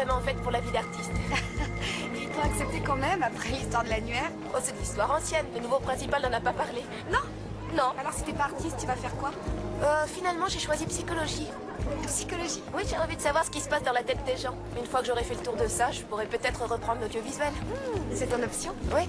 vraiment faite pour la vie d'artiste. Ils t'ont accepté quand même après l'histoire de l'annuaire? Oh, c'est de l'histoire ancienne. Le nouveau principal n'en a pas parlé. Non? Non. Alors si t'es pas artiste, tu vas faire quoi? Finalement, j'ai choisi psychologie. Psychologie? Oui, j'ai envie de savoir ce qui se passe dans la tête des gens. Une fois que j'aurai fait le tour de ça, je pourrais peut-être reprendre l'audiovisuel. C'est ton option? Oui.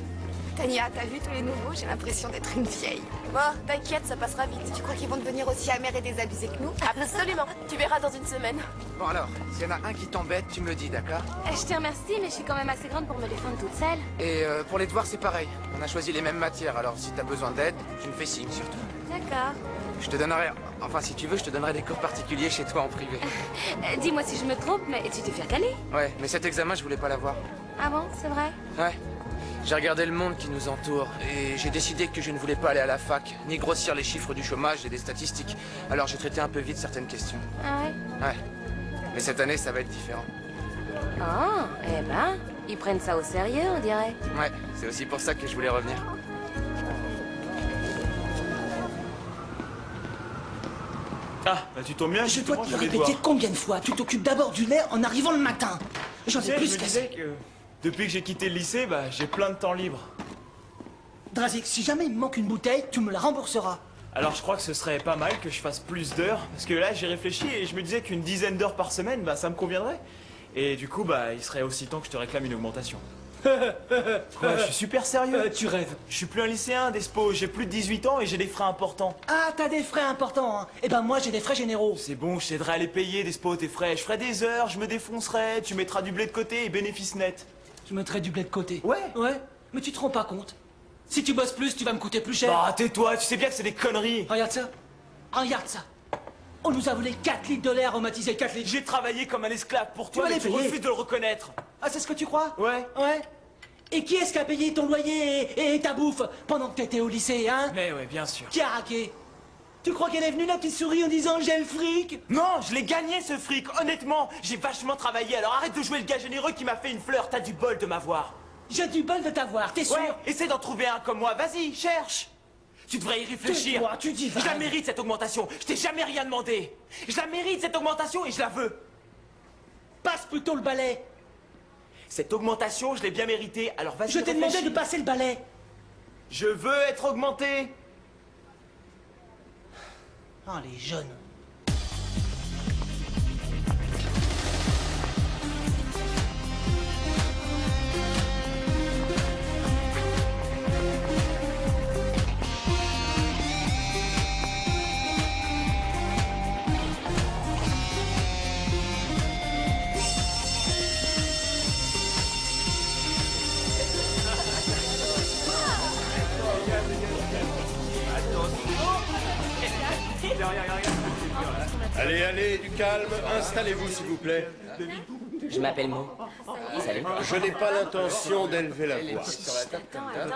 Tania, t'as vu tous les nouveaux? J'ai l'impression d'être une vieille. Bon, t'inquiète, ça passera vite. Tu crois qu'ils vont devenir aussi amers et désabusés que nous? Absolument. Tu verras dans une semaine. Bon alors, s'il y en a un qui t'embête, tu me le dis, d'accord? Je te remercie, mais je suis quand même assez grande pour me défendre toute seule. Et pour les devoirs, c'est pareil. On a choisi les mêmes matières, alors si t'as besoin d'aide, tu me fais signe surtout. D'accord. Je te donnerai... Enfin, si tu veux, je te donnerai des cours particuliers chez toi en privé. Dis-moi si je me trompe, mais tu t'es fait caler? Ouais, mais cet examen, je voulais pas l'avoir. Ah bon, c'est vrai? Ouais. J'ai regardé le monde qui nous entoure et j'ai décidé que je ne voulais pas aller à la fac, ni grossir les chiffres du chômage et des statistiques. Alors j'ai traité un peu vite certaines questions. Ah ouais? Ouais. Mais cette année, ça va être différent. Oh, eh ben, ils prennent ça au sérieux, on dirait. Ouais, c'est aussi pour ça que je voulais revenir. Ah, bah tu tombes bien, Je dois te le j'avais répéter devoir. combien de fois? Tu t'occupes d'abord du lait en arrivant le matin. J'en Tu ai sais, plus je me qu'assez. disais que depuis que j'ai quitté le lycée, bah j'ai plein de temps libre. Drazik, si jamais il me manque une bouteille, tu me la rembourseras. Alors je crois que ce serait pas mal que je fasse plus d'heures, parce que là j'ai réfléchi et je me disais qu'une dizaine d'heures par semaine, bah ça me conviendrait. Et du coup, bah il serait aussi temps que je te réclame une augmentation. Quoi, je suis super sérieux. Tu rêves. Je suis plus un lycéen, Despo, j'ai plus de 18 ans et j'ai des frais importants. Ah, t'as des frais importants, hein. Eh ben moi j'ai des frais généraux. C'est bon, je t'aiderai à les payer, Despo, tes frais. Je ferai des heures, je me défoncerai, tu mettras du blé de côté et bénéfice net. Tu mettrais du blé de côté. Ouais. Ouais, mais tu te rends pas compte. Si tu bosses plus, tu vas me coûter plus cher. Bah tais-toi, tu sais bien que c'est des conneries. Regarde ça. Regarde ça. On nous a volé 4 litres de lait aromatisé, 4 litres. J'ai travaillé comme un esclave pour toi, vas mais les tu payer. refuses de le reconnaître. Ah, c'est ce que tu crois? Ouais. Ouais. Et qui est-ce qui a payé ton loyer et ta bouffe pendant que t'étais au lycée, hein? Mais ouais, bien sûr. Qui a raqué? Tu crois qu'elle est venue la petite souris en disant j'ai le fric? Non, je l'ai gagné ce fric, honnêtement. J'ai vachement travaillé, alors arrête de jouer le gars généreux qui m'a fait une fleur. T'as du bol de m'avoir. J'ai du bol de t'avoir, t'es sûr? Ouais, essaie d'en trouver un comme moi, vas-y, cherche. Tu devrais y réfléchir. Tais-toi, tu dis Je la mérite cette augmentation. Je t'ai jamais rien demandé. Je la mérite cette augmentation et je la veux. Passe plutôt le balai. Cette augmentation, je l'ai bien méritée, alors vas-y. Je t'ai demandé réfléchis. de passer le balai. Je veux être augmenté. Ah, les jeunes. Allez, allez, du calme, installez-vous s'il vous plaît. Je m'appelle Mo. Salut. Je n'ai pas l'intention d'élever la voix.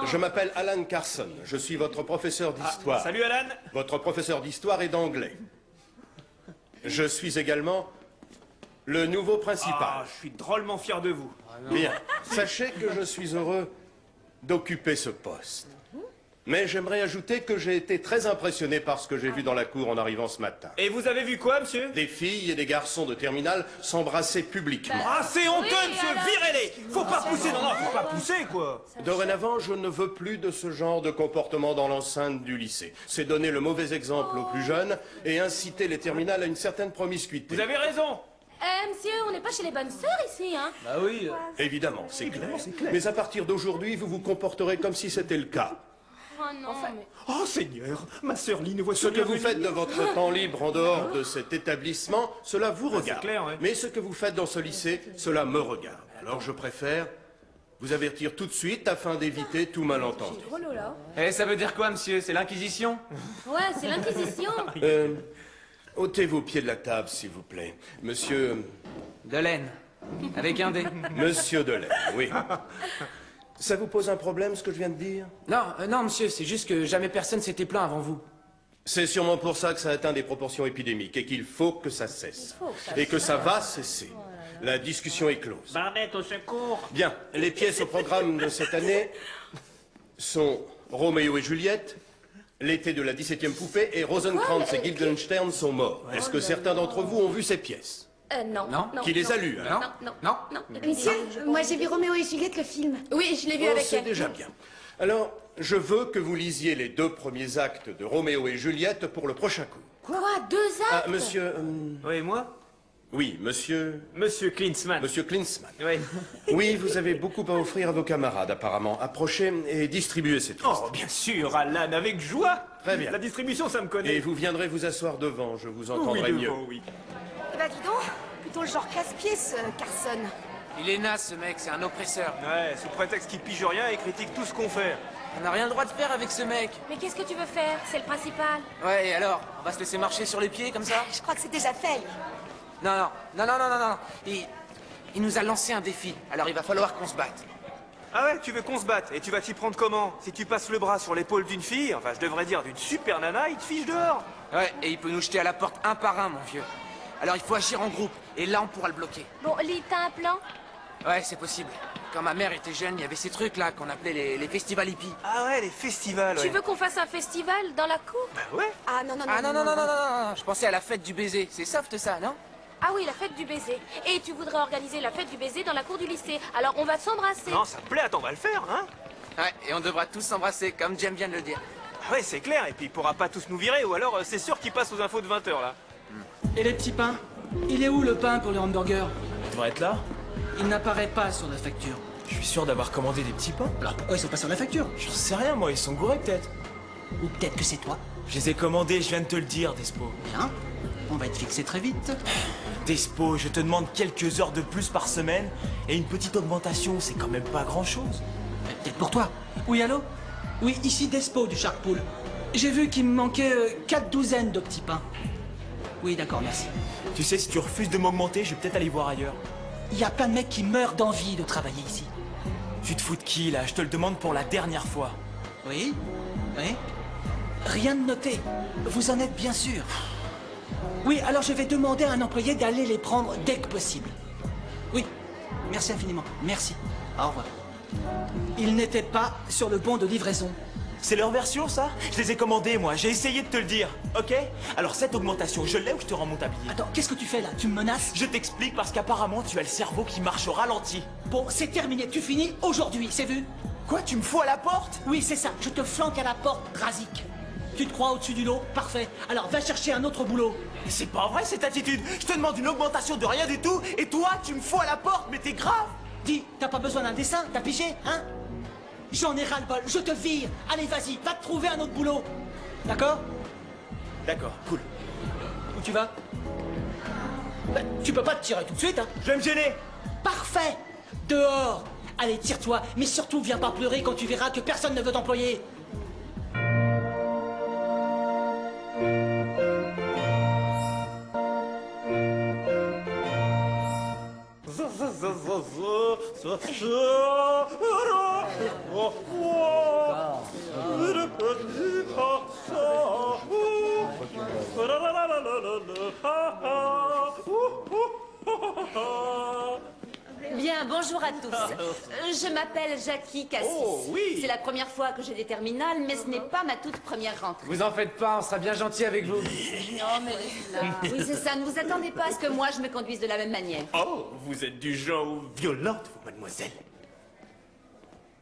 Je m'appelle Alan Carson, je suis votre professeur d'histoire. Salut Alan. Votre professeur d'histoire et d'anglais. Je suis également le nouveau principal. Ah, je suis drôlement fier de vous. Bien, sachez que je suis heureux d'occuper ce poste. Mais j'aimerais ajouter que j'ai été très impressionné par ce que j'ai vu dans la cour en arrivant ce matin. Et vous avez vu quoi, monsieur? Des filles et des garçons de terminale s'embrasser publiquement. Ah, c'est honteux, monsieur, virez-les. Faut pas pousser, non, faut pas pousser, quoi. Dorénavant, je ne veux plus de ce genre de comportement dans l'enceinte du lycée. C'est donner le mauvais exemple aux plus jeunes et inciter les terminales à une certaine promiscuité. Vous avez raison. Monsieur, on n'est pas chez les bonnes sœurs ici, hein? Bah oui. Évidemment, c'est clair. Mais à partir d'aujourd'hui, vous vous comporterez comme si c'était le cas. Oh non, mais... Oh Seigneur, ma sœur Lee nous voit Ce que vous faites de votre temps libre en dehors de cet établissement, cela vous regarde. clair, ouais. Mais ce que vous faites dans ce lycée, cela me regarde. Alors je préfère vous avertir tout de suite afin d'éviter tout malentendu. Eh, ça veut dire quoi, monsieur? C'est l'Inquisition? Ouais, c'est l'Inquisition. Ôtez vos pieds de la table, s'il vous plaît. Monsieur... De laine. Avec un dé. Monsieur Delay, oui. Ça vous pose un problème, ce que je viens de dire? Non, non, monsieur, c'est juste que jamais personne s'était plaint avant vous. C'est sûrement pour ça que ça atteint des proportions épidémiques et qu'il faut que ça cesse. Et que ça va cesser. La discussion est close. Barnett, au secours. Bien, les pièces au programme de cette année sont Roméo et Juliette, L'été de la 17e poupée et Rosencrantz et Guildenstern sont morts. Est-ce que certains d'entre vous ont vu ces pièces? Non. Non. Qui les a lus, Non. Non. Monsieur, moi j'ai vu Roméo et Juliette, le film. Oui, je l'ai vu Oh, avec c'est elle. déjà bien. Alors, je veux que vous lisiez les 2 premiers actes de Roméo et Juliette pour le prochain cours. Quoi? 2 Ah, actes? monsieur... Oui, moi? oui, monsieur... Monsieur Klinsmann. Monsieur Klinsmann. Oui. Oui, vous avez beaucoup à offrir à vos camarades, apparemment. Approchez et distribuez ces toasts. Oh, bien sûr, Alan, avec joie. Très bien. La distribution, ça me connaît. Et vous viendrez vous asseoir devant, je vous oui, entendrai mieux. devant, oui. Eh ben dis donc, plutôt le genre casse-pied ce Carson. Il est naze, ce mec, c'est un oppresseur. Ouais, sous prétexte qu'il pige rien et critique tout ce qu'on fait. On n'a rien le droit de faire avec ce mec. Mais qu'est-ce que tu veux faire? C'est le principal. Ouais, et alors? On va se laisser marcher sur les pieds comme ça? Je crois que c'est déjà fait. Non. Il nous a lancé un défi, alors il va falloir qu'on se batte. Ah ouais, tu veux qu'on se batte? Et tu vas t'y prendre comment? Si tu passes le bras sur l'épaule d'une fille, enfin je devrais dire d'une super nana, il te fiche dehors. Ouais, et il peut nous jeter à la porte un par un, mon vieux. Alors il faut agir en groupe, et là on pourra le bloquer. Bon, Lee, t'as un plan? Ouais, c'est possible. Quand ma mère était jeune, il y avait ces trucs-là qu'on appelait les festivals hippies. Ah ouais, les festivals, ouais. Tu veux qu'on fasse un festival dans la cour? Bah ouais. Ah non, Ah non, je pensais à la fête du baiser. C'est soft ça, non? Ah oui, la fête du baiser. Et tu voudrais organiser la fête du baiser dans la cour du lycée. Alors on va s'embrasser. Non, ça me plaît, attends, on va le faire, hein. Ouais, et on devra tous s'embrasser, comme Jem vient de le dire. Ah ouais, c'est clair, et puis il pourra pas tous nous virer, ou alors c'est sûr qu'il passe aux infos de 20h, là. Et les petits pains? Il est où le pain pour les hamburgers? Il devrait être là. Il n'apparaît pas sur la facture. Je suis sûr d'avoir commandé des petits pains. Alors pourquoi ils sont pas sur la facture? J'en sais rien, moi, ils sont gourés peut-être. Ou peut-être que c'est toi? Je les ai commandés, je viens de te le dire, Despo. Bien. On va être fixé très vite. Despo, je te demande quelques heures de plus par semaine, et une petite augmentation, c'est quand même pas grand-chose. Peut-être pour toi. Oui, allô? Oui, ici Despo du Shark Pool. J'ai vu qu'il me manquait 4 douzaines de petits pains. Oui, d'accord, merci. Tu sais, si tu refuses de m'augmenter, je vais peut-être aller voir ailleurs. Il y a plein de mecs qui meurent d'envie de travailler ici. Tu te fous de qui, là? Je te le demande pour la dernière fois. Oui? Oui? Rien de noté. Vous en êtes bien sûr. Oui, alors je vais demander à un employé d'aller les prendre dès que possible. Oui. Merci infiniment. Merci. Au revoir. Ils n'étaient pas sur le bon de livraison. C'est leur version, ça? Je les ai commandés, moi. J'ai essayé de te le dire, ok? Alors cette augmentation, je l'ai ou je te rends mon tablier? Attends, qu'est-ce que tu fais là? Tu me menaces? Je t'explique parce qu'apparemment, tu as le cerveau qui marche au ralenti. Bon, c'est terminé. Tu finis aujourd'hui, c'est vu? Quoi, tu me fous à la porte? Oui, c'est ça. Je te flanque à la porte, Drazik. Tu te crois au-dessus du lot? Parfait. Alors va chercher un autre boulot. Mais c'est pas vrai, cette attitude. Je te demande une augmentation de rien du tout, et toi, tu me fous à la porte, mais t'es grave. Dis, t'as pas besoin d'un dessin? T'as pigé, hein? J'en ai ras-le-bol. Je te vire. Allez, vas-y. Va te trouver un autre boulot. D'accord? D'accord, cool. Où tu vas? Ben, tu peux pas te tirer tout de suite, hein? Je vais me gêner. Parfait. Dehors. Allez, tire-toi. Mais surtout, viens pas pleurer quand tu verras que personne ne veut t'employer. Bien, bonjour à tous. Je m'appelle Jackie Cassis. Oh, oui. C'est la première fois que j'ai des terminales, mais ce n'est pas ma toute première rentrée. Vous en faites pas, on sera bien gentil avec vous. Non, mais oui, c'est ça. Ne vous attendez pas à ce que moi je me conduise de la même manière. Oh, vous êtes du genre violente, vous, mademoiselle.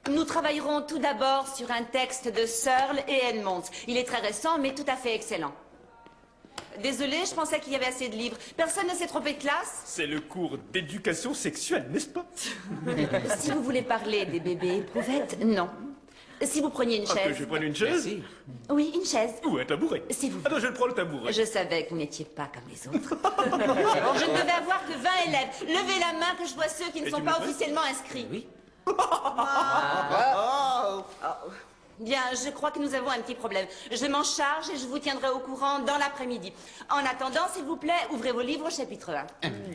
Nous travaillerons tout d'abord sur un texte de Searle et Edmonds. Il est très récent, mais tout à fait excellent. Désolée, je pensais qu'il y avait assez de livres. Personne ne s'est trompé de classe? C'est le cours d'éducation sexuelle, n'est-ce pas? Si vous voulez parler des bébés éprouvettes, non. Si vous preniez une Ah, que chaise... je prenne une chaise? Oui, une chaise. Ou un tabouret? Si vous... Ah non, je prends le tabouret. Je savais que vous n'étiez pas comme les autres. Je ne devais avoir que 20 élèves. Levez la main que je vois ceux qui ne Et sont tu pas me fais? officiellement inscrits. Oui. Bien, je crois que nous avons un petit problème. Je m'en charge et je vous tiendrai au courant dans l'après-midi. En attendant, s'il vous plaît, ouvrez vos livres au chapitre 1.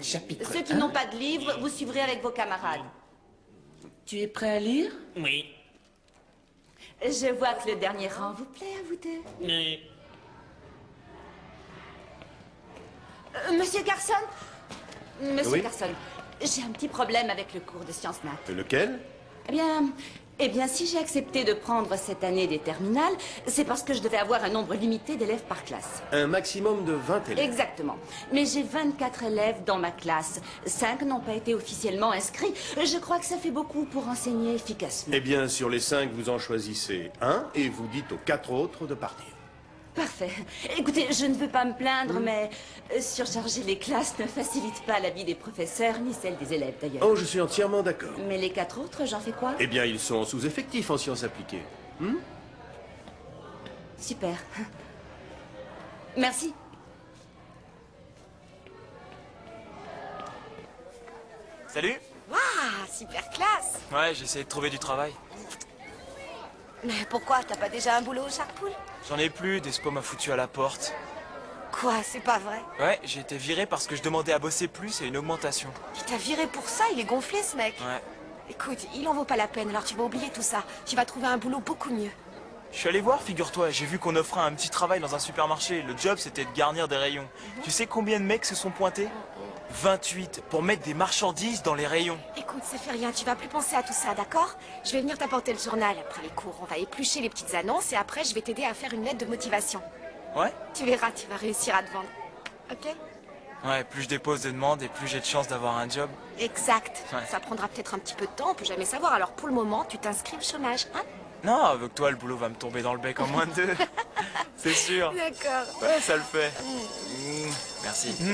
Chapitre. Ceux qui n'ont pas de livre, vous suivrez avec vos camarades. Tu es prêt à lire? Oui. Je vois que le dernier rang vous plaît à vous deux. Oui. Monsieur Carson? Monsieur Oui. Carson, j'ai un petit problème avec le cours de sciences nat. Lequel? Eh bien, Eh bien, si j'ai accepté de prendre cette année des terminales, c'est parce que je devais avoir un nombre limité d'élèves par classe. Un maximum de 20 élèves. Exactement. Mais j'ai 24 élèves dans ma classe. 5 n'ont pas été officiellement inscrits. Je crois que ça fait beaucoup pour enseigner efficacement. Eh bien, sur les 5, vous en choisissez un et vous dites aux 4 autres de partir. Parfait. Écoutez, je ne veux pas me plaindre, mais surcharger les classes ne facilite pas la vie des professeurs, ni celle des élèves d'ailleurs. Oh, je suis entièrement d'accord. Mais les 4 autres, j'en fais quoi? Eh bien, ils sont sous-effectifs en sciences appliquées. Super. Merci. Salut. Waouh, super classe. Ouais, j'ai essayé de trouver du travail. Mais pourquoi? T'as pas déjà un boulot au Sharkpool? J'en ai plus, Despo m'a foutu à la porte. Quoi, c'est pas vrai? Ouais, j'ai été viré parce que je demandais à bosser plus et une augmentation. Il t'a viré pour ça, il est gonflé ce mec. Ouais. Écoute, il en vaut pas la peine, alors tu vas oublier tout ça. Tu vas trouver un boulot beaucoup mieux. Je suis allé voir, figure-toi, j'ai vu qu'on offrait un petit travail dans un supermarché. Le job, c'était de garnir des rayons. Tu sais combien de mecs se sont pointés? 28 pour mettre des marchandises dans les rayons. Écoute, ça fait rien, tu vas plus penser à tout ça, d'accord? Je vais venir t'apporter le journal après les cours. On va éplucher les petites annonces et après, je vais t'aider à faire une lettre de motivation. Ouais? Tu verras, tu vas réussir à te vendre. Ok? Ouais, plus je dépose de demandes et plus j'ai de chances d'avoir un job. Exact. Ouais. Ça prendra peut-être un petit peu de temps, on peut jamais savoir. Alors pour le moment, tu t'inscris au chômage, hein? Non, avec toi, le boulot va me tomber dans le bec en moins de 2. C'est sûr. D'accord. Ouais, ça le fait. Merci. Je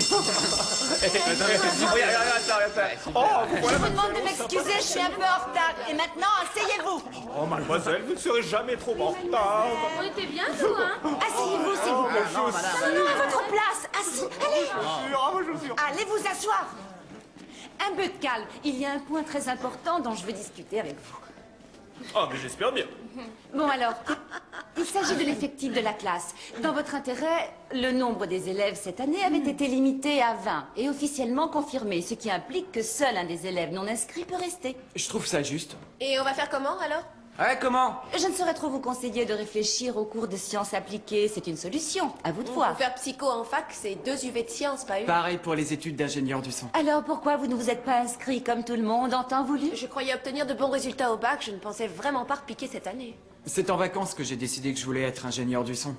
vous demande de m'excuser, je suis un peu en retard. Et maintenant, asseyez-vous. Oh, mademoiselle, vous ne serez jamais trop en retard. On était bien, nous, hein? Asseyez-vous, s'il vous plaît. Non, à votre place. Assis. Allez. Allez vous asseoir. Un peu de calme. Il y a un point très important dont je veux discuter avec vous. Ah, mais j'espère bien. Bon alors, il s'agit de l'effectif de la classe. Dans votre intérêt, le nombre des élèves cette année avait été limité à 20 et officiellement confirmé, ce qui implique que seul un des élèves non inscrits peut rester. Je trouve ça juste. Et on va faire comment alors? Ouais, comment? Je ne saurais trop vous conseiller de réfléchir au cours de sciences appliquées, c'est une solution, à vous de Pour voir. faire psycho en fac, c'est 2 UV de sciences, pas une. Pareil pour les études d'ingénieur du son. Alors pourquoi vous ne vous êtes pas inscrit comme tout le monde en temps voulu? Je croyais obtenir de bons résultats au bac, je ne pensais vraiment pas repiquer cette année. C'est en vacances que j'ai décidé que je voulais être ingénieur du son.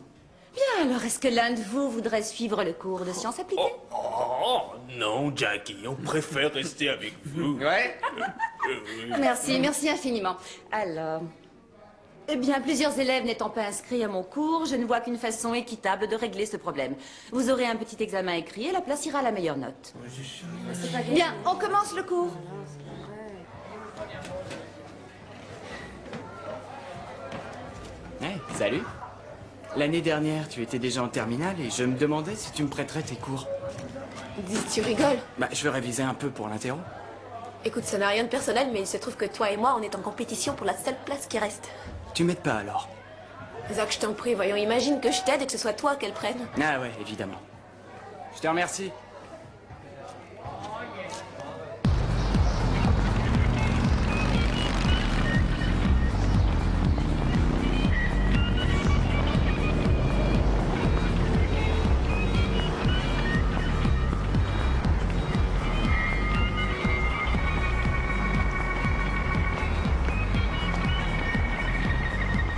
Bien, alors est-ce que l'un de vous voudrait suivre le cours de sciences appliquées? Oh, non, Jackie, on préfère rester avec vous. Ouais? Merci, merci infiniment. Alors... Eh bien, plusieurs élèves n'étant pas inscrits à mon cours, je ne vois qu'une façon équitable de régler ce problème. Vous aurez un petit examen écrit et la place ira à la meilleure note. Bien, on commence le cours. Hey, salut. L'année dernière, tu étais déjà en terminale et je me demandais si tu me prêterais tes cours. Dis, tu rigoles? Bah, je veux réviser un peu pour l'interro. Écoute, ça n'a rien de personnel, mais il se trouve que toi et moi, on est en compétition pour la seule place qui reste. Tu m'aides pas alors? Zach, je t'en prie, voyons, imagine que je t'aide et que ce soit toi qu'elle prenne. Ah ouais, évidemment. Je te remercie.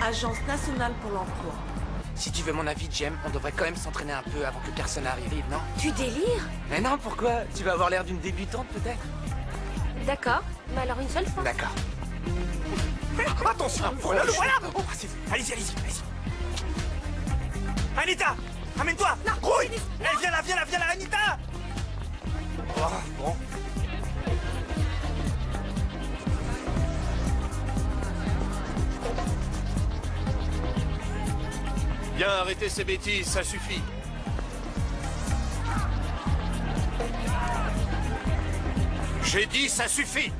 Agence nationale pour l'emploi. Si tu veux mon avis, Jem, on devrait quand même s'entraîner un peu avant que personne arrive, non? Tu délires? Mais non, pourquoi? Tu vas avoir l'air d'une débutante, peut-être? D'accord. Mais alors une seule fois. D'accord. Attention, voilà, le voilà. Oh, allez-y, allez-y, allez-y. Anita, amène-toi. Grouille. Eh, viens là, Anita. Oh, bon. Bien, arrêtez ces bêtises, ça suffit. J'ai dit ça suffit.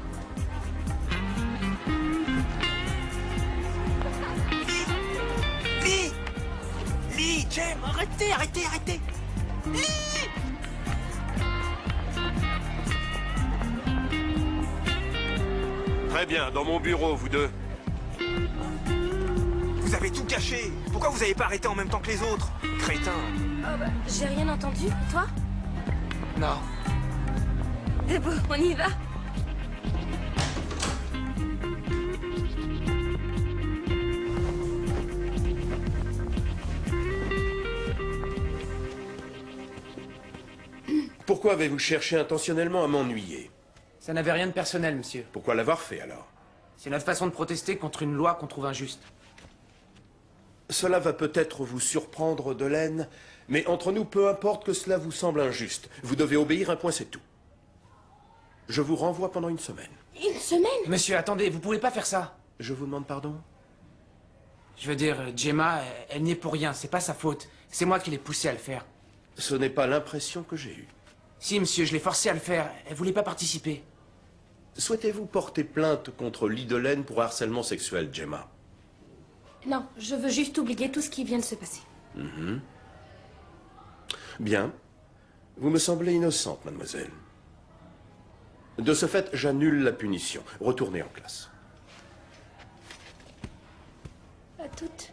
Lee, Jem, arrêtez. Lee. Très bien, dans mon bureau, vous deux. Vous avez tout caché. Pourquoi vous avez pas arrêté en même temps que les autres? Crétin. Oh bah, j'ai rien entendu. Toi? Non. C'est bon, on y va. Pourquoi avez-vous cherché intentionnellement à m'ennuyer? Ça n'avait rien de personnel, monsieur. Pourquoi l'avoir fait, alors? C'est notre façon de protester contre une loi qu'on trouve injuste. Cela va peut-être vous surprendre, Delaine, mais entre nous, peu importe que cela vous semble injuste. Vous devez obéir, un point, c'est tout. Je vous renvoie pendant une semaine. Une semaine? Monsieur, attendez, vous pouvez pas faire ça. Je vous demande pardon? Je veux dire, Gemma, elle n'y est pour rien, c'est pas sa faute. C'est moi qui l'ai poussée à le faire. Ce n'est pas l'impression que j'ai eue. Si, monsieur, je l'ai forcée à le faire. Elle voulait pas participer. Souhaitez-vous porter plainte contre Lee Delaine pour harcèlement sexuel, Gemma? Non, je veux juste oublier tout ce qui vient de se passer. Bien. Vous me semblez innocente, mademoiselle. De ce fait, j'annule la punition. Retournez en classe. À toutes.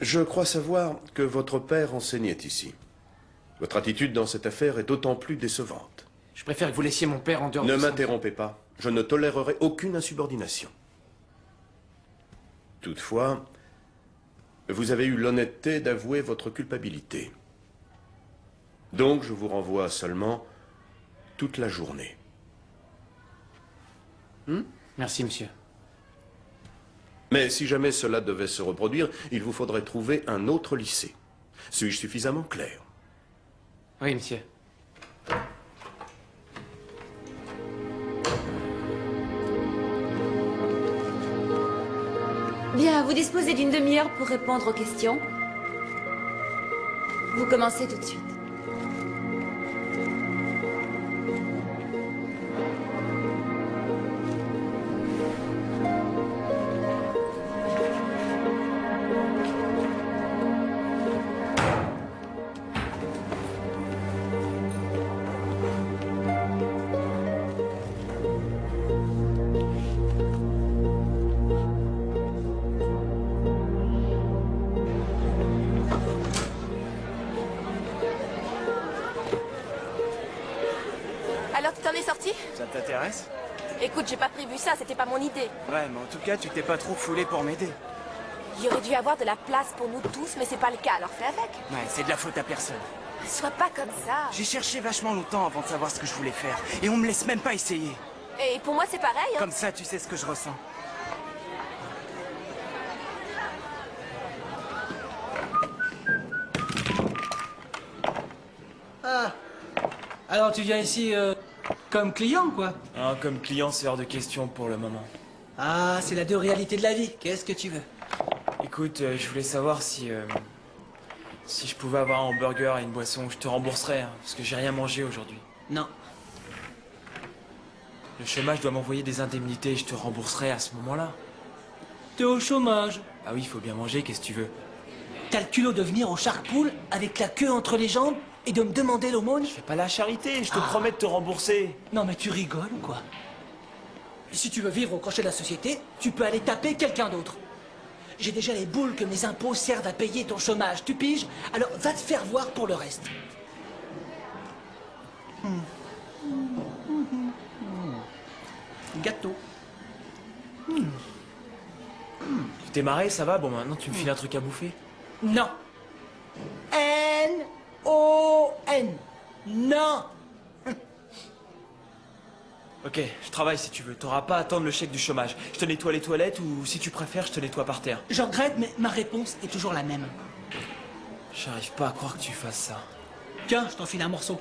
Je crois savoir que votre père enseignait ici. Votre attitude dans cette affaire est d'autant plus décevante. Je préfère que vous laissiez mon père en dehors Ne de ça. m'interrompez pas. Je ne tolérerai aucune insubordination. Toutefois, vous avez eu l'honnêteté d'avouer votre culpabilité. Donc, je vous renvoie seulement toute la journée. Merci, monsieur. Mais si jamais cela devait se reproduire, il vous faudrait trouver un autre lycée. Suis-je suffisamment clair? Oui, monsieur. Bien, vous disposez d'une demi-heure pour répondre aux questions. Vous commencez tout de suite. Alors, tu t'en es sorti? Ça t'intéresse? Écoute, j'ai pas prévu ça, c'était pas mon idée. Ouais, mais en tout cas, tu t'es pas trop foulé pour m'aider. Il y aurait dû y avoir de la place pour nous tous, mais c'est pas le cas, alors fais avec. Ouais, c'est de la faute à personne. Sois pas comme ça. J'ai cherché vachement longtemps avant de savoir ce que je voulais faire. Et on me laisse même pas essayer. Et pour moi, c'est pareil, hein. Comme ça, tu sais ce que je ressens. Ah. Alors tu viens ici comme client, quoi? Ah, comme client, c'est hors de question pour le moment. Ah, c'est la deux réalités de la vie. Qu'est-ce que tu veux? Écoute, je voulais savoir si je pouvais avoir un hamburger et une boisson. Je te rembourserais, hein, parce que j'ai rien mangé aujourd'hui. Non. Le chômage doit m'envoyer des indemnités et je te rembourserai à ce moment-là. T'es au chômage. Ah oui, il faut bien manger, qu'est-ce que tu veux? T'as le culot de venir au Sharkpool avec la queue entre les jambes et de me demander l'aumône? Fais pas la charité, je te promets de te rembourser. Non mais tu rigoles ou quoi? Si tu veux vivre au crochet de la société, tu peux aller taper quelqu'un d'autre. J'ai déjà les boules que mes impôts servent à payer ton chômage, tu piges? Alors va te faire voir pour le reste. Gâteau. Tu t'es marré, ça va? Bon, maintenant tu me files un truc à bouffer. Non. N-O-N. Non. Ok, je travaille si tu veux. T'auras pas à attendre le chèque du chômage. Je te nettoie les toilettes ou si tu préfères, je te nettoie par terre. Je regrette, mais ma réponse est toujours la même. J'arrive pas à croire que tu fasses ça. Tiens, je t'en file un morceau.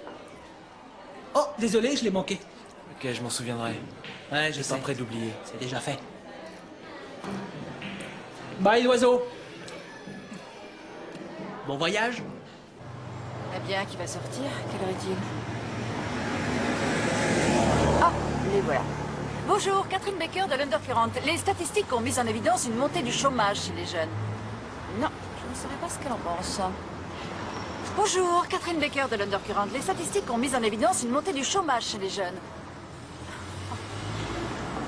Oh, désolé, je l'ai manqué. Ok, je m'en souviendrai. Ouais, je J'ai sais. pas prêt d'oublier. C'est déjà fait. Bye, l'oiseau. Bon voyage. Eh bien, qui va sortir? Quelle heure est-il? Ah, les voilà. Bonjour, Catherine Baker de l'Undercurrent. Les statistiques ont mis en évidence une montée du chômage chez les jeunes. Non, je ne saurais pas ce qu'elle en pense. Bonjour, Catherine Baker de l'Undercurrent. Les statistiques ont mis en évidence une montée du chômage chez les jeunes.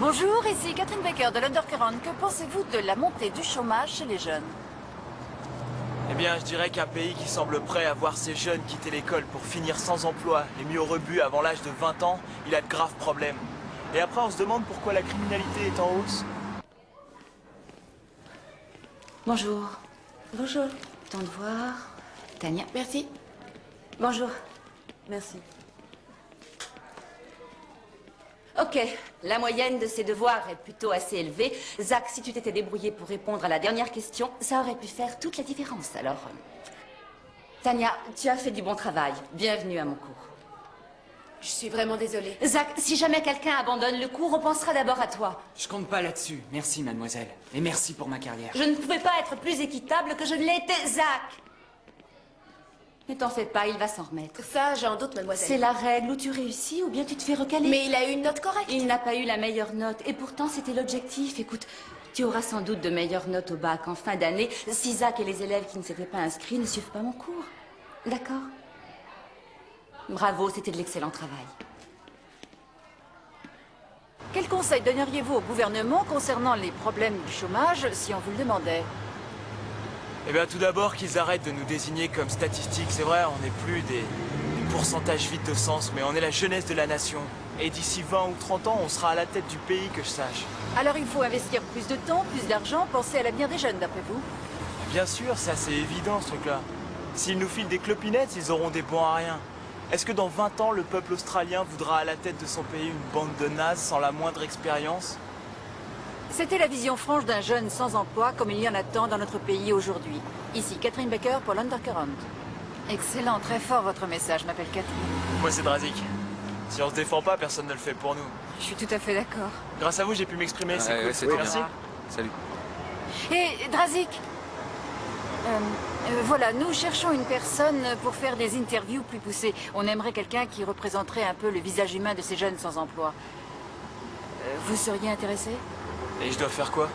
Bonjour, ici Catherine Baker de l'Undercurrent. Que pensez-vous de la montée du chômage chez les jeunes? Eh bien, je dirais qu'un pays qui semble prêt à voir ses jeunes quitter l'école pour finir sans emploi et mis au rebut avant l'âge de 20 ans, il a de graves problèmes. Et après, on se demande pourquoi la criminalité est en hausse. Bonjour. Bonjour. Temps de voir. Tania. Merci. Bonjour. Merci. Ok, la moyenne de ces devoirs est plutôt assez élevée. Zach, si tu t'étais débrouillé pour répondre à la dernière question, ça aurait pu faire toute la différence. Alors, Tania, tu as fait du bon travail. Bienvenue à mon cours. Je suis vraiment désolée. Zach, si jamais quelqu'un abandonne le cours, on pensera d'abord à toi. Je compte pas là-dessus. Merci, mademoiselle. Et merci pour ma carrière. Je ne pouvais pas être plus équitable que je ne l'étais, Zach. Ne t'en fais pas, il va s'en remettre. Ça, j'en doute, mademoiselle. C'est la règle, où tu réussis ou bien tu te fais recaler. Mais il a eu une note correcte. Il n'a pas eu la meilleure note, et pourtant c'était l'objectif. Écoute, tu auras sans doute de meilleures notes au bac en fin d'année si Zach et les élèves qui ne s'étaient pas inscrits ne suivent pas mon cours. D'accord? Bravo, c'était de l'excellent travail. Quel conseil donneriez-vous au gouvernement concernant les problèmes du chômage si on vous le demandait? Eh bien, tout d'abord, qu'ils arrêtent de nous désigner comme statistiques. C'est vrai, on n'est plus des pourcentages vides de sens, mais on est la jeunesse de la nation. Et d'ici 20 ou 30 ans, on sera à la tête du pays, que je sache. Alors il faut investir plus de temps, plus d'argent, penser à l'avenir des jeunes, d'après vous? Bien sûr, ça c'est évident, ce truc-là. S'ils nous filent des clopinettes, ils auront des bons à rien. Est-ce que dans 20 ans, le peuple australien voudra à la tête de son pays une bande de nazes sans la moindre expérience? C'était la vision franche d'un jeune sans emploi, comme il y en a tant dans notre pays aujourd'hui. Ici, Catherine Baker pour l'Undercurrent. Excellent, très fort votre message, je m'appelle Catherine. Moi, c'est Drazik. Si on se défend pas, personne ne le fait pour nous. Je suis tout à fait d'accord. Grâce à vous, j'ai pu m'exprimer, c'est cool. c'était Merci. bien. Salut. Et Drazik, voilà, nous cherchons une personne pour faire des interviews plus poussées. On aimerait quelqu'un qui représenterait un peu le visage humain de ces jeunes sans emploi. Vous seriez intéressé? Et je dois faire quoi?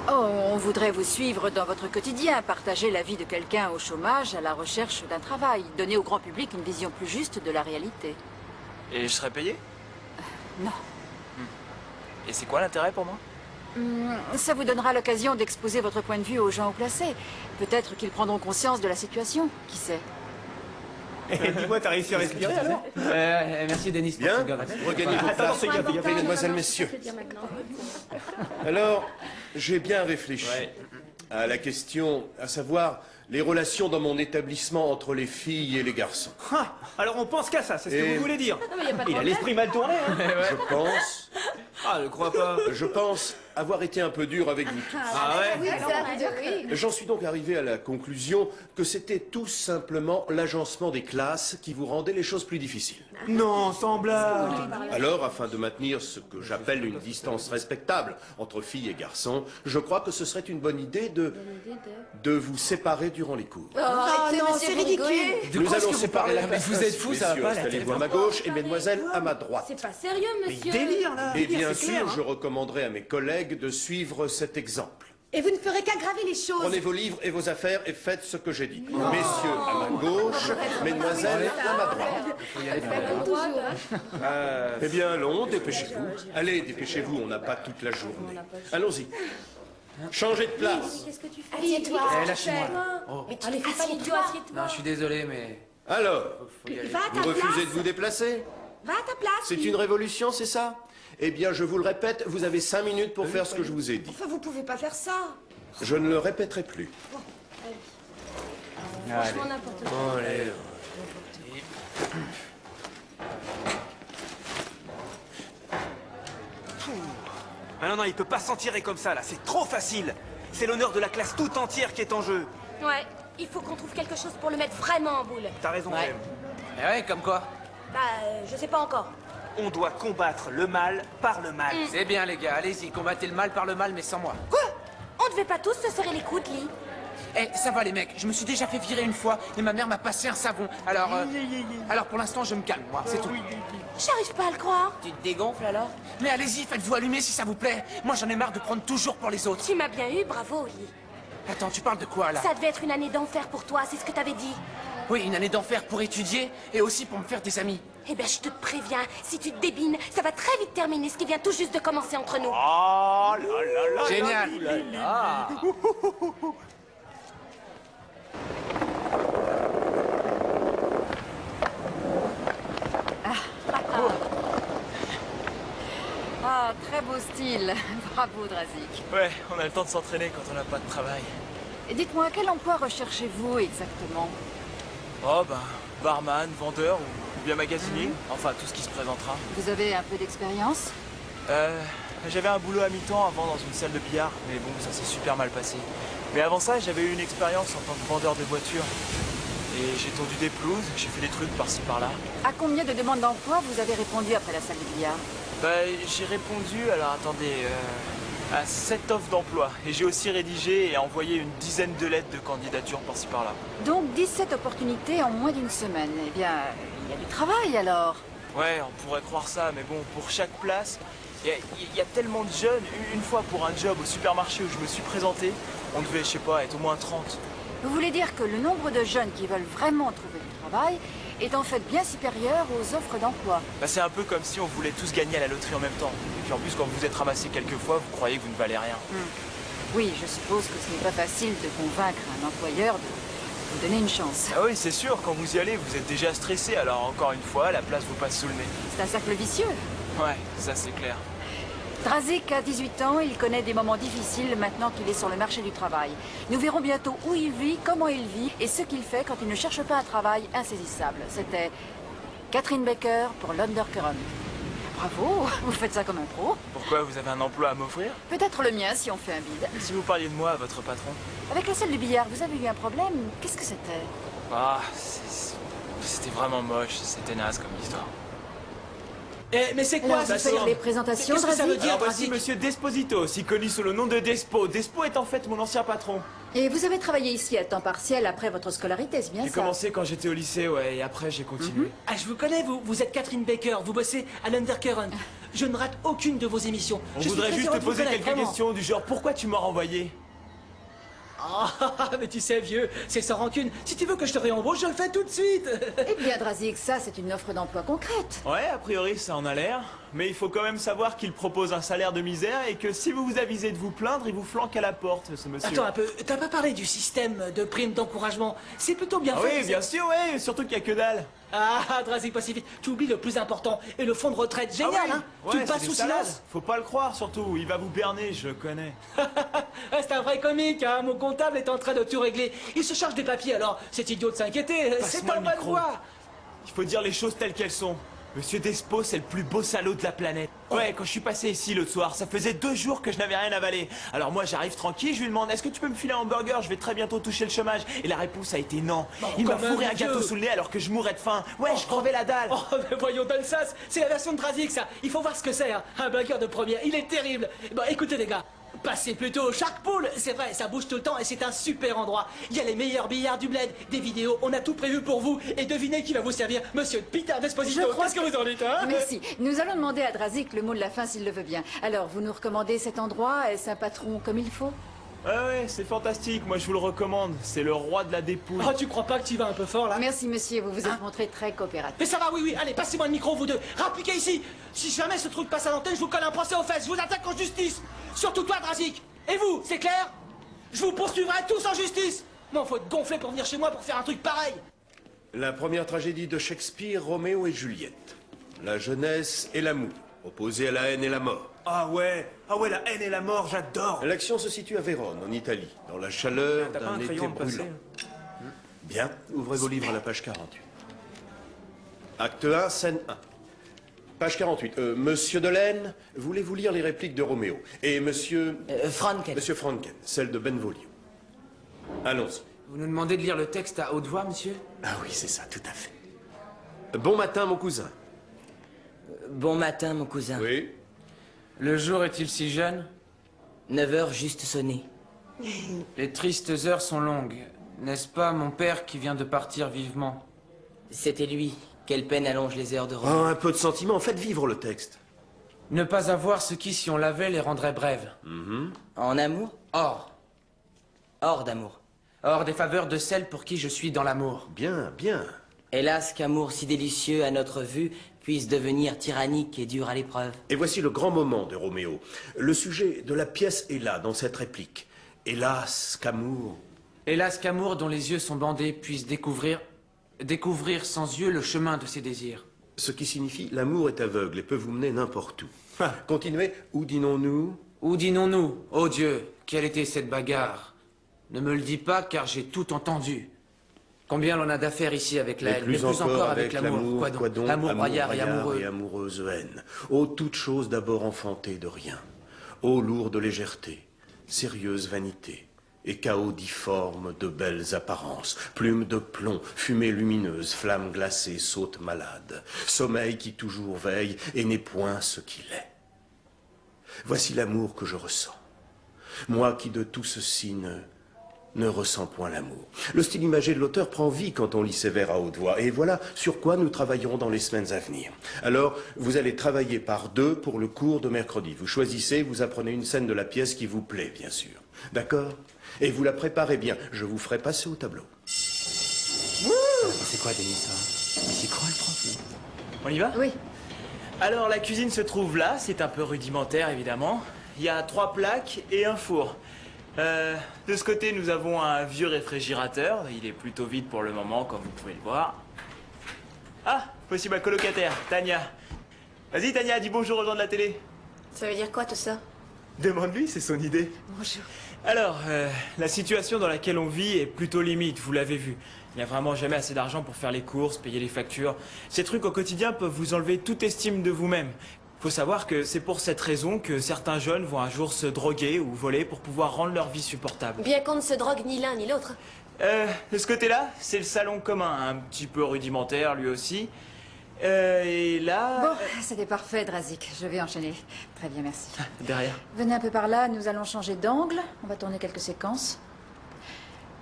Oh, on voudrait vous suivre dans votre quotidien, partager la vie de quelqu'un au chômage à la recherche d'un travail, donner au grand public une vision plus juste de la réalité. Et je serai payé? Non. Et c'est quoi l'intérêt pour moi? Ça vous donnera l'occasion d'exposer votre point de vue aux gens haut placés. Peut-être qu'ils prendront conscience de la situation, qui sait. Dis-moi, t'as réussi à respirer alors? Merci Denis. Bien, regagnez vos places, mesdemoiselles, messieurs. Alors, j'ai bien réfléchi à la question, à savoir les relations dans mon établissement entre les filles et les garçons. Ah, alors on pense qu'à ça, c'est ce que Et- vous voulez dire. Non, mais y a pas de Il a problème. l'esprit mal tourné, hein. Je pense, Ah, je crois pas. je pense avoir été un peu dur avec vous tous. Ah ouais? Oui, ça, oui. J'en suis donc arrivé à la conclusion que c'était tout simplement l'agencement des classes qui vous rendait les choses plus difficiles. Non, sans blague. Alors, afin de maintenir ce que j'appelle une distance respectable entre filles et garçons, je crois que ce serait une bonne idée de vous séparer durant les cours. Oh, arrêtez, non, monsieur c'est Rigolet. ridicule. Nous allons séparer la Mais vous êtes fous, ça va Messieurs, pas, la installez-vous à tête. ma gauche et mesdemoiselles à ma droite. C'est pas sérieux, monsieur. Délire, là. Et bien C'est clair, sûr, hein. je recommanderai à mes collègues de suivre cet exemple. Et vous ne ferez qu'aggraver les choses. Prenez vos livres et vos affaires et faites ce que j'ai dit. Messieurs à ma gauche, mesdemoiselles à ma droite. Eh bien, allons, dépêchez-vous. Allez, dépêchez-vous, on n'a pas toute la journée. Allons-y. Changez de place. Qu'est-ce que tu fais? Assieds-toi. Lâchez-moi. Allez, fais pas l'idiot, assieds-toi. Non, je suis désolé, mais... Alors, Faut y aller. Va à ta vous refusez place. de vous déplacer? Va à ta place. C'est une révolution, c'est ça? Eh bien, je vous le répète, vous avez 5 minutes pour faire ce que je vous ai dit. Enfin, vous pouvez pas faire ça. Je ne le répéterai plus. Franchement, n'importe quoi. Allez. Ah non, non, il peut pas s'en tirer comme ça, là. C'est trop facile. C'est l'honneur de la classe tout entière qui est en jeu. Ouais, il faut qu'on trouve quelque chose pour le mettre vraiment en boule. T'as raison, Ouais. Clem. Eh ouais, comme quoi? Bah, je sais pas encore. On doit combattre le mal par le mal. C'est bien, les gars, allez-y, combattez le mal par le mal, mais sans moi. Quoi? On devait pas tous se serrer les coudes, Lee. Eh, ça va, les mecs, je me suis déjà fait virer une fois, et ma mère m'a passé un savon. Alors pour l'instant, je me calme, moi, c'est tout. J'arrive pas à le croire. Tu te dégonfles alors? Mais allez-y, faites-vous allumer si ça vous plaît. Moi, j'en ai marre de prendre toujours pour les autres. Tu m'as bien eu, bravo, Lee. Attends, tu parles de quoi, là? Ça devait être une année d'enfer pour toi, c'est ce que t'avais dit. Oui, une année d'enfer pour étudier, et aussi pour me faire des amis. Eh ben, je te préviens, si tu te débines, ça va très vite terminer ce qui vient tout juste de commencer entre nous. Oh là là là. Génial. Ah. Ah, très beau style. Bravo, Drazik. Ouais, on a le temps de s'entraîner quand on n'a pas de travail. Et dites-moi, quel emploi recherchez-vous exactement? Oh ben, barman, vendeur ou bien magasinier. Enfin, tout ce qui se présentera. Vous avez un peu d'expérience? J'avais un boulot à mi-temps avant dans une salle de billard, mais bon, ça s'est super mal passé. Mais avant ça, j'avais eu une expérience en tant que vendeur de voitures. Et j'ai tendu des pelouses, j'ai fait des trucs par-ci par-là. À combien de demandes d'emploi vous avez répondu après la salle de billard? J'ai répondu, alors attendez, à 7 offres d'emploi. Et j'ai aussi rédigé et envoyé une dizaine de lettres de candidature par-ci par-là. Donc 17 opportunités en moins d'une semaine. Eh bien, il y a du travail alors. Ouais, on pourrait croire ça, mais bon, pour chaque place, il y a tellement de jeunes. Une fois pour un job au supermarché où je me suis présenté, on devait, je sais pas, être au moins 30. Vous voulez dire que le nombre de jeunes qui veulent vraiment trouver du travail est en fait bien supérieur aux offres d'emploi? Bah, c'est un peu comme si on voulait tous gagner à la loterie en même temps. Et puis en plus, quand vous vous êtes ramassé quelques fois, vous croyez que vous ne valez rien. Oui, je suppose que ce n'est pas facile de convaincre un employeur de vous donner une chance. Ah oui, c'est sûr, quand vous y allez, vous êtes déjà stressé, alors encore une fois, la place vous passe sous le nez. C'est un cercle vicieux. Ouais, ça c'est clair. Drazik a 18 ans, il connaît des moments difficiles maintenant qu'il est sur le marché du travail. Nous verrons bientôt où il vit, comment il vit et ce qu'il fait quand il ne cherche pas un travail insaisissable. C'était Catherine Baker pour l'Undercurrent. Bravo, vous faites ça comme un pro. Pourquoi, vous avez un emploi à m'offrir? Peut-être le mien si on fait un bide. Si vous parliez de moi à votre patron. Avec la salle de billard, vous avez eu un problème? Qu'est-ce que c'était? Ah, c'était vraiment moche, c'était naze comme histoire. Mais c'est quoi Alors, ça? les présentations, Qu'est-ce que ça veut dire, Alors voici Drazik? Monsieur Desposito, aussi connu sous le nom de Despo. Despo est en fait mon ancien patron. Et vous avez travaillé ici à temps partiel après votre scolarité, c'est bien ça? J'ai commencé quand j'étais au lycée, ouais, et après j'ai continué. Ah, je vous connais, vous êtes Catherine Baker, vous bossez à l'Undercurrent. Je ne rate aucune de vos émissions. On Je suis voudrait très juste heureux te de vous poser connaître, quelques vraiment. questions du genre pourquoi tu m'as renvoyé? Ah, mais tu sais, vieux, c'est sans rancune. Si tu veux que je te réembauche, je le fais tout de suite. Eh bien, Drazik, ça, c'est une offre d'emploi concrète. Ouais, a priori ça en a l'air. Mais il faut quand même savoir qu'il propose un salaire de misère et que si vous vous avisez de vous plaindre, il vous flanque à la porte, ce monsieur. Attends un peu, t'as pas parlé du système de prime d'encouragement? C'est plutôt bien fait. Oui, bien sûr, ouais, surtout qu'il n'y a que dalle. Ah, Drazik, pas si vite. Tu oublies le plus important, et le fonds de retraite. Génial, Ah oui, hein? ouais, Tu le c'est passes des sous salades. silence. Faut pas le croire surtout, il va vous berner, je le connais. Ah, c'est un vrai comique, hein. Mon comptable est en train de tout régler. Il se charge des papiers, alors c'est idiot de s'inquiéter. C'est Passe-moi en le bonne micro. voie. Il faut dire les choses telles qu'elles sont. Monsieur Despo, c'est le plus beau salaud de la planète. Ouais, quand je suis passé ici l'autre soir, ça faisait 2 jours que je n'avais rien avalé. Alors moi, j'arrive tranquille, je lui demande, est-ce que tu peux me filer un hamburger? Je vais très bientôt toucher le chômage. Et la réponse a été non. Bon, Il m'a quand même, fourré un gâteau Dieu. sous le nez alors que je mourais de faim. Ouais, je crevais la dalle. Oh, mais voyons, Dunsas, c'est la version de Drazik, ça. Il faut voir ce que c'est, hein. Un burger de première. Il est terrible. Bon, écoutez, les gars. Passez plutôt au Shark Pool. C'est vrai, ça bouge tout le temps et c'est un super endroit. Il y a les meilleurs billards du bled, des vidéos, on a tout prévu pour vous. Et devinez qui va vous servir? Monsieur Peter Desposito. Je crois Qu'est-ce que vous en dites, hein? Merci. Nous allons demander à Drazik le mot de la fin s'il le veut bien. Alors, vous nous recommandez cet endroit? Est-ce un patron comme il faut? Ouais, c'est fantastique, moi je vous le recommande. C'est le roi de la dépouille. Oh, tu crois pas que tu vas un peu fort, là? Merci, monsieur. Vous vous êtes montré très coopératif. Mais ça va, oui, oui. Allez, passez-moi le micro, vous deux. Rappliquez ici. Si jamais ce truc passe à l'antenne, je vous colle un procès aux fesses. Je vous attaque en justice. Surtout toi, Drazik. Et vous, c'est clair? Je vous poursuivrai tous en justice. Bon, faut être gonflé pour venir chez moi pour faire un truc pareil. La première tragédie de Shakespeare, Roméo et Juliette. La jeunesse et l'amour, opposés à la haine et la mort. Ah ouais, la haine et la mort, j'adore. L'action se situe à Vérone, en Italie, dans la chaleur T'as pas d'un un été crayon à me passer, brûlant. Bien, ouvrez vos livres à la page 48. Acte 1, scène 1. Page 48. Monsieur Delaine, voulez-vous lire les répliques de Roméo? Et monsieur... Franken. Monsieur Franken, celle de Benvolio. Allons-y. Vous nous demandez de lire le texte à haute voix, monsieur? Ah oui, c'est ça, tout à fait. Bon matin, mon cousin. Bon matin, mon cousin. Oui. Le jour est-il si jeune? 9 heures juste sonné. Les tristes heures sont longues. N'est-ce pas mon père qui vient de partir vivement? C'était lui. Quelle peine allonge les heures de Oh, repos. un peu de sentiment, faites vivre le texte. Ne pas avoir ce qui, si on l'avait, les rendrait brèves. En amour? Or. Hors d'amour. Or des faveurs de celles pour qui je suis dans l'amour. Bien, bien. Hélas qu'amour si délicieux à notre vue puisse devenir tyrannique et dur à l'épreuve. Et voici le grand moment de Roméo. Le sujet de la pièce est là, dans cette réplique. Hélas qu'amour... Hélas qu'amour dont les yeux sont bandés puisse découvrir sans yeux le chemin de ses désirs. Ce qui signifie l'amour est aveugle et peut vous mener n'importe où. Continuez. Où dînons-nous? Où dînons-nous? Ô Dieu, quelle était cette bagarre? Ne me le dis pas, car j'ai tout entendu. Combien l'on a d'affaires ici avec la haine, mais plus encore avec l'amour. Quoi donc amour braillard et amoureux. Amoureuse haine. Ô toute chose d'abord enfantée de rien. Ô lourde légèreté, sérieuse vanité, et chaos difforme de belles apparences, plumes de plomb, fumée lumineuse, flamme glacée, saute malade, sommeil qui toujours veille et n'est point ce qu'il est. Voici l'amour que je ressens. Moi qui de tout ceci ne ressens point l'amour. Le style imagé de l'auteur prend vie quand on lit ses vers à haute voix. Et voilà sur quoi nous travaillerons dans les semaines à venir. Alors, vous allez travailler par deux pour le cours de mercredi. Vous choisissez, vous apprenez une scène de la pièce qui vous plaît, bien sûr. D'accord? Et vous la préparez bien. Je vous ferai passer au tableau. C'est quoi, Denis, ça? Mais c'est quoi le prof? On y va? Oui. Alors, la cuisine se trouve là. C'est un peu rudimentaire, évidemment. Il y a 3 plaques et un four. De ce côté, nous avons un vieux réfrigérateur. Il est plutôt vide pour le moment, comme vous pouvez le voir. Ah, voici ma colocataire, Tania. Vas-y, Tania, dis bonjour aux gens de la télé. Ça veut dire quoi tout ça? Demande-lui, c'est son idée. Bonjour. Alors, la situation dans laquelle on vit est plutôt limite, vous l'avez vu. Il n'y a vraiment jamais assez d'argent pour faire les courses, payer les factures. Ces trucs au quotidien peuvent vous enlever toute estime de vous-même. Faut savoir que c'est pour cette raison que certains jeunes vont un jour se droguer ou voler pour pouvoir rendre leur vie supportable. Bien qu'on ne se drogue ni l'un ni l'autre. De ce côté-là, c'est le salon commun, un petit peu rudimentaire lui aussi. Et là... Bon, c'était parfait, Drazik. Je vais enchaîner. Très bien, merci. Derrière. Venez un peu par là, nous allons changer d'angle. On va tourner quelques séquences.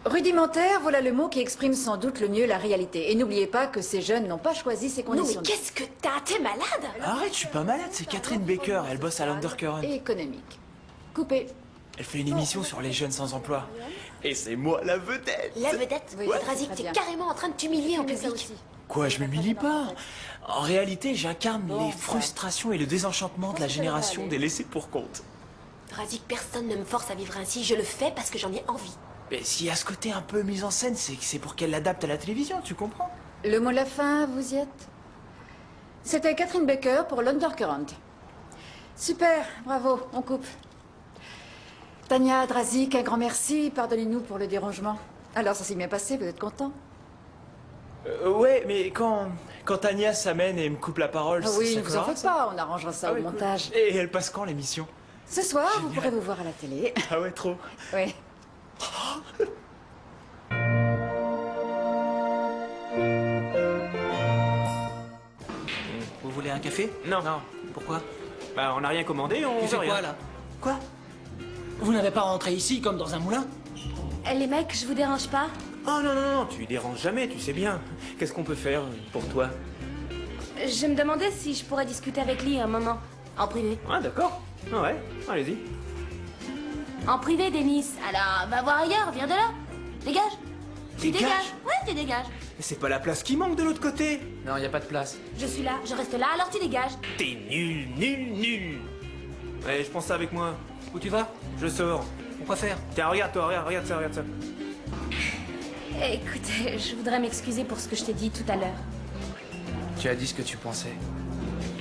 Rudimentaire, voilà le mot qui exprime sans doute le mieux la réalité. Et n'oubliez pas que ces jeunes n'ont pas choisi ces conditions. Non, mais qu'est-ce que t'as? T'es malade? Arrête, je suis pas malade, c'est Catherine Baker. Elle bosse à l'Undercurrent. Et économique. Coupé. Elle fait une émission sur les jeunes sans emploi. Et c'est moi la vedette. La vedette? Oui, Drazik, très t'es bien. carrément en train de t'humilier en public. Quoi, je m'humilie pas. En réalité, j'incarne les frustrations et le désenchantement de la génération des laissés pour compte. Drazik, personne ne me force à vivre ainsi. Je le fais parce que j'en ai envie. Mais s'il y a ce côté un peu mise en scène, c'est pour qu'elle l'adapte à la télévision, tu comprends? Le mot de la fin, vous y êtes? C'était Catherine Baker pour l'Undercurrent. Super, bravo, on coupe. Tania, Drazik, un grand merci. Pardonnez-nous pour le dérangement. Alors, ça s'est bien passé, vous êtes content? Ouais, mais quand Tania s'amène et me coupe la parole, Ah oui, ça ne vous fait en marrant, faites ça. pas, on arrangera ça au ouais, montage. cool. Et elle passe quand l'émission? Ce soir, vous Génial. pourrez vous voir à la télé. Ah ouais, trop. Oui. Vous voulez un café? Non. Pourquoi? Bah, on n'a rien commandé, on Tu veut fais quoi, rien. là? Quoi? Vous n'avez pas rentré ici comme dans un moulin? Les mecs, je vous dérange pas? Oh non, non, non, tu lui déranges jamais, tu sais bien. Qu'est-ce qu'on peut faire pour toi? Je me demandais si je pourrais discuter avec lui un moment. En privé. Ah, d'accord. Ah ouais, allez-y. En privé, Denis. Alors, va voir ailleurs, viens de là. Dégage. Tu Dégage? dégages. Ouais, tu dégages. Mais c'est pas la place qui manque de l'autre côté. Non, y a pas de place. Je suis là, je reste là, alors tu dégages. T'es nul, nul, nul. Ouais, je pense ça avec moi. Où tu vas? Je sors. Pourquoi faire? Tiens, regarde toi, regarde ça, regarde ça. Écoute, je voudrais m'excuser pour ce que je t'ai dit tout à l'heure. Tu as dit ce que tu pensais.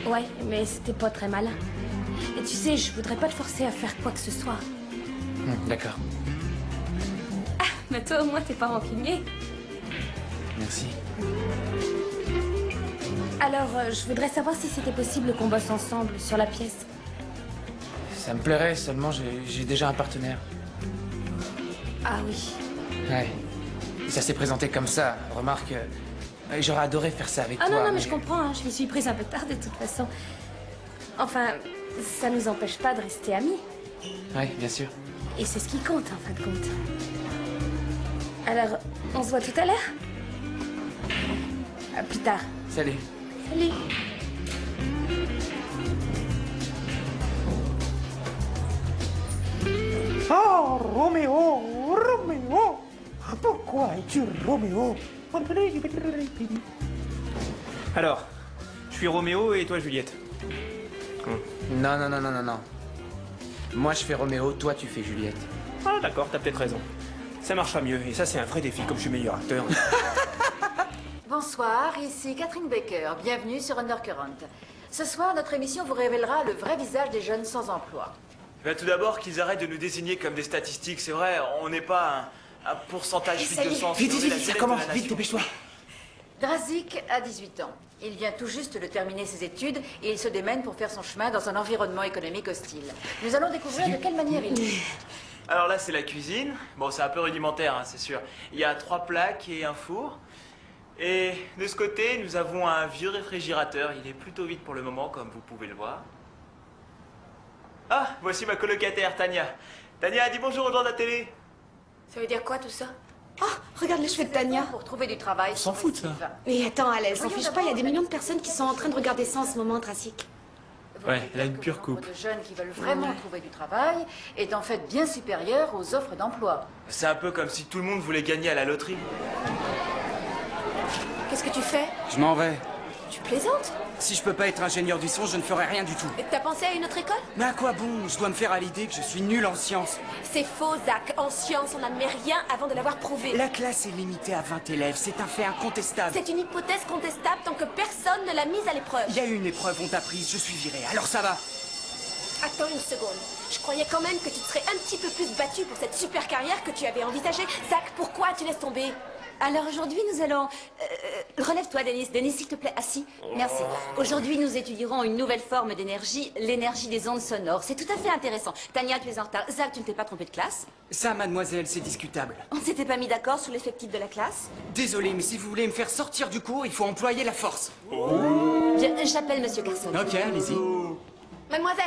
Ouais, mais c'était pas très malin. Et tu sais, je voudrais pas te forcer à faire quoi que ce soit. D'accord. Mais toi, au moins, t'es pas rancunier. Merci. Alors, je voudrais savoir si c'était possible qu'on bosse ensemble sur la pièce. Ça me plairait, seulement j'ai déjà un partenaire. Ah oui. Ouais. Et ça s'est présenté comme ça. Remarque, j'aurais adoré faire ça avec Ah toi. non, mais je comprends, hein, je m'y suis prise un peu tard de toute façon. Enfin, ça nous empêche pas de rester amis. Ouais, bien sûr. Et c'est ce qui compte, en fin de compte. Alors, on se voit tout à l'heure? À plus tard. Salut. Salut. Oh, Roméo, Roméo, pourquoi es-tu Roméo? Alors, je suis Roméo et toi Juliette. Non, non, non, non, non, non. Moi, je fais Roméo, toi, tu fais Juliette. Ah d'accord, t'as peut-être raison. Ça marchera mieux, et ça c'est un vrai défi comme je suis meilleur acteur. Bonsoir, ici Catherine Baker. Bienvenue sur Undercurrent. Ce soir, notre émission vous révélera le vrai visage des jeunes sans emploi. Ben, tout d'abord, qu'ils arrêtent de nous désigner comme des statistiques. C'est vrai, on n'est pas un pourcentage vide de sens. Vite, on est la ça jeunesse commence, de la vite, nation. dépêche-toi. Drazik a 18 ans. Il vient tout juste de terminer ses études et il se démène pour faire son chemin dans un environnement économique hostile. Nous allons découvrir de quelle manière il vit. Alors là, c'est la cuisine. Bon, c'est un peu rudimentaire, hein, c'est sûr. Il y a 3 plaques et un four. Et de ce côté, nous avons un vieux réfrigérateur. Il est plutôt vide pour le moment, comme vous pouvez le voir. Ah, voici ma colocataire, Tania. Tania, dis bonjour aux gens de la télé. Ça veut dire quoi tout ça? Oh, regarde les cheveux de Tania. Pour trouver du travail. On s'en fout de ça. Mais attends, elle s'en Voyons fiche pas, il y a d'abord des millions de personnes qui sont en train de regarder ça en ce moment, Drazik. Ouais, elle a une pure coupe. Le nombre de jeunes qui veulent vraiment trouver du travail est en fait bien supérieur aux offres d'emploi. C'est un peu comme si tout le monde voulait gagner à la loterie. Qu'est-ce que tu fais? Je m'en vais. Tu plaisantes? Si je peux pas être ingénieur du son, je ne ferai rien du tout. Et t'as pensé à une autre école? Mais à quoi bon? Je dois me faire à l'idée que je suis nul en sciences. C'est faux, Zach. En science, on n'admet rien avant de l'avoir prouvé. La classe est limitée à 20 élèves, c'est un fait incontestable. C'est une hypothèse contestable tant que personne ne l'a mise à l'épreuve. Il y a eu une épreuve, on t'a prise, je suis viré, alors ça va. Attends une seconde. Je croyais quand même que tu te serais un petit peu plus battu pour cette super carrière que tu avais envisagée. Zach, pourquoi tu laisses tomber? Alors aujourd'hui, nous allons... relève-toi, Denis. Denis, s'il te plaît, assis. Merci. Aujourd'hui, nous étudierons une nouvelle forme d'énergie, l'énergie des ondes sonores. C'est tout à fait intéressant. Tania, tu es en retard. Zach, tu ne t'es pas trompé de classe? Ça, mademoiselle, c'est discutable. On ne s'était pas mis d'accord sur l'effectif de la classe? Désolé, mais si vous voulez me faire sortir du cours, il faut employer la force. Bien, j'appelle Monsieur Carson. Ok, allez-y. Mademoiselle,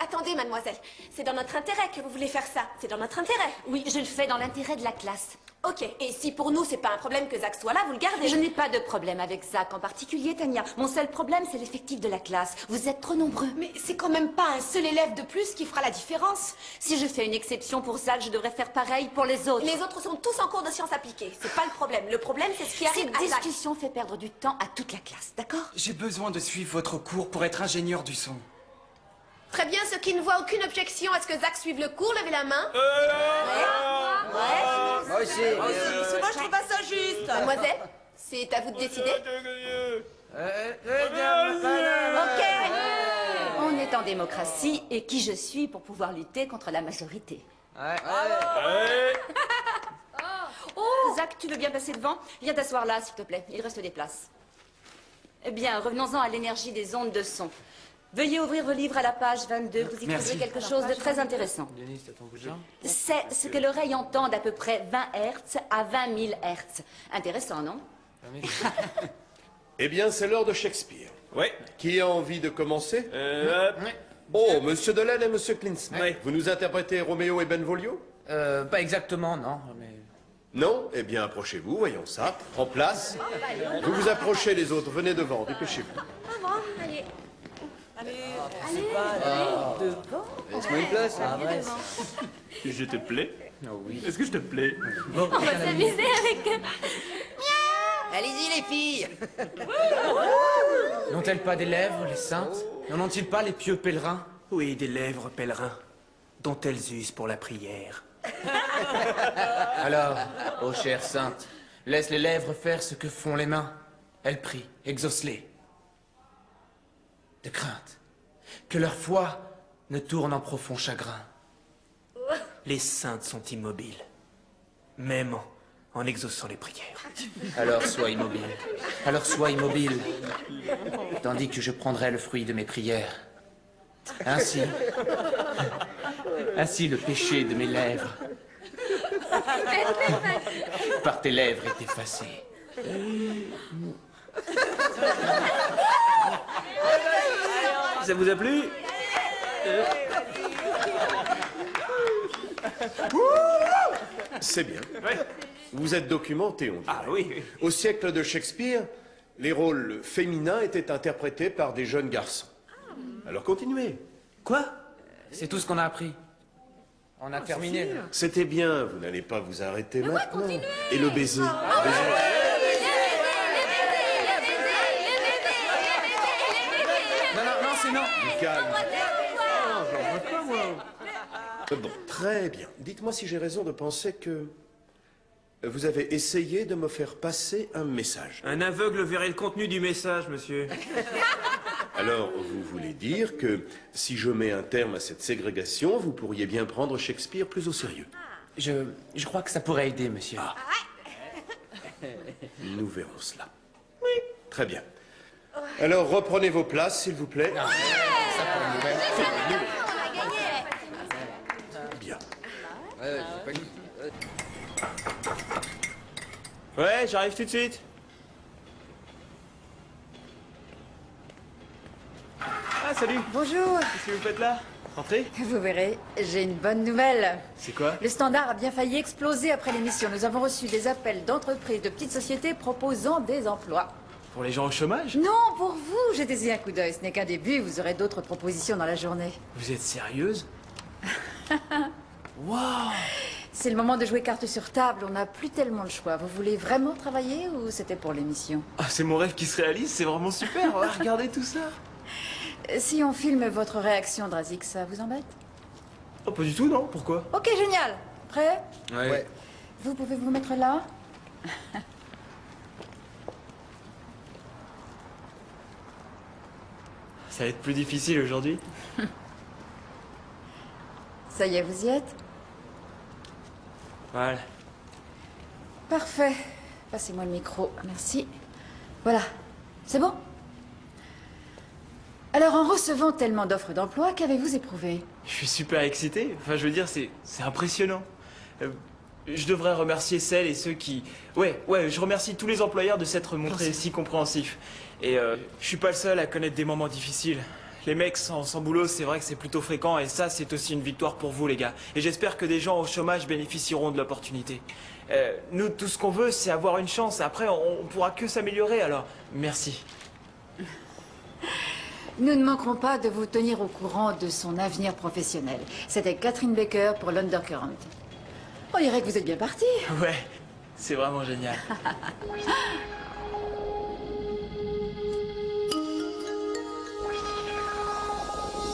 attendez, mademoiselle. C'est dans notre intérêt que vous voulez faire ça. C'est dans notre intérêt. Oui, je le fais dans l'intérêt de la classe. Ok, et si pour nous, c'est pas un problème que Zach soit là, vous le gardez. Je n'ai pas de problème avec Zach en particulier, Tania. Mon seul problème, c'est l'effectif de la classe. Vous êtes trop nombreux. Mais c'est quand même pas un seul élève de plus qui fera la différence. Si je fais une exception pour Zach, je devrais faire pareil pour les autres. Les autres sont tous en cours de sciences appliquées. C'est pas le problème. Le problème, c'est ce qui arrive Cette à Zach. discussion fait perdre du temps à toute la classe, d'accord? J'ai besoin de suivre votre cours pour être ingénieur du son. Très bien, ceux qui ne voient aucune objection à ce que Zach suive le cours, levez la main. Moi aussi. C'est moi, je trouve pas ça juste. Mademoiselle, c'est à vous de décider. Ok. On est en démocratie et qui je suis pour pouvoir lutter contre la majorité? Oh, Zach, tu veux bien passer devant? Viens t'asseoir là, s'il te plaît. Il reste des places. Eh bien, revenons-en à l'énergie des ondes de son. Veuillez ouvrir vos livres à la page 22. Vous y trouverez quelque chose de très intéressant. C'est ce que l'oreille entend d'à peu près 20 Hz à 20 000 Hz. Intéressant, non? Eh bien, c'est l'heure de Shakespeare. Ouais. Qui a envie de commencer Oh, Monsieur Delaine et Monsieur Klinsmann. Ouais. Vous nous interprétez Roméo et Benvolio? Pas exactement, non, mais... Non? Eh bien, approchez-vous, voyons ça. En place. Vous vous approchez les autres, venez devant, dépêchez-vous. Laisse-moi une place. Je te plais? Oui. Est-ce que je te plais? On va s'amuser avec... Allez-y, les filles. N'ont-elles pas des lèvres, les saintes? N'en ont-ils pas les pieux pèlerins? Oui, des lèvres pèlerins, dont elles usent pour la prière. Alors, ô chère sainte, laisse les lèvres faire ce que font les mains. Elles prient, exauce-les. De crainte que leur foi ne tourne en profond chagrin. Les saintes sont immobiles, même en exaucant les prières. Alors sois immobile. Alors sois immobile. Tandis que je prendrai le fruit de mes prières. Ainsi le péché de mes lèvres par tes lèvres est effacé. Ça vous a plu? C'est bien. Vous êtes documenté, on dirait. Ah oui. Au siècle de Shakespeare, les rôles féminins étaient interprétés par des jeunes garçons. Alors continuez. Quoi? C'est tout ce qu'on a appris. On a terminé. Là. C'était bien, vous n'allez pas vous arrêter maintenant. Et le baiser. Non, c'est non. Du calme. Bon, très bien. Dites-moi si j'ai raison de penser que vous avez essayé de me faire passer un message. Un aveugle verrait le contenu du message, monsieur. Alors, vous voulez dire que si je mets un terme à cette ségrégation, vous pourriez bien prendre Shakespeare plus au sérieux? Je crois que ça pourrait aider, monsieur. Ah. Nous verrons cela. Oui. Très bien. Alors, reprenez vos places, s'il vous plaît. Bien. Ouais, j'arrive tout de suite. Ah, salut. Bonjour. Qu'est-ce que vous faites là? Rentrez. Vous verrez, j'ai une bonne nouvelle. C'est quoi? Le Standard a bien failli exploser après l'émission. Nous avons reçu des appels d'entreprises, de petites sociétés proposant des emplois. Pour les gens au chômage? Non, pour vous. Jetez-y un coup d'œil. Ce n'est qu'un début. Vous aurez d'autres propositions dans la journée. Vous êtes sérieuse? Waouh! C'est le moment de jouer carte sur table. On n'a plus tellement le choix. Vous voulez vraiment travailler ou c'était pour l'émission? Ah, c'est mon rêve qui se réalise, c'est vraiment super. Regardez tout ça. Si on filme votre réaction, Drazik, ça vous embête? Oh, pas du tout, non? Pourquoi? Ok, génial. Prêt? Ouais. Vous pouvez vous mettre là? Ça va être plus difficile aujourd'hui. Ça y est, vous y êtes? Voilà. Parfait. Passez-moi le micro. Merci. Voilà. C'est bon? Alors, en recevant tellement d'offres d'emploi, qu'avez-vous éprouvé? Je suis super excité. Enfin, je veux dire, c'est impressionnant. Je devrais remercier celles et ceux qui... Ouais, je remercie tous les employeurs de s'être montrés si compréhensifs. Et je suis pas le seul à connaître des moments difficiles. Les mecs sans boulot, c'est vrai que c'est plutôt fréquent et ça, c'est aussi une victoire pour vous, les gars. Et j'espère que des gens au chômage bénéficieront de l'opportunité. Nous, tout ce qu'on veut, c'est avoir une chance. Après, on pourra que s'améliorer, alors merci. Nous ne manquerons pas de vous tenir au courant de son avenir professionnel. C'était Catherine Baker pour l'Undercurrent. On dirait que vous êtes bien parti. Ouais, c'est vraiment génial.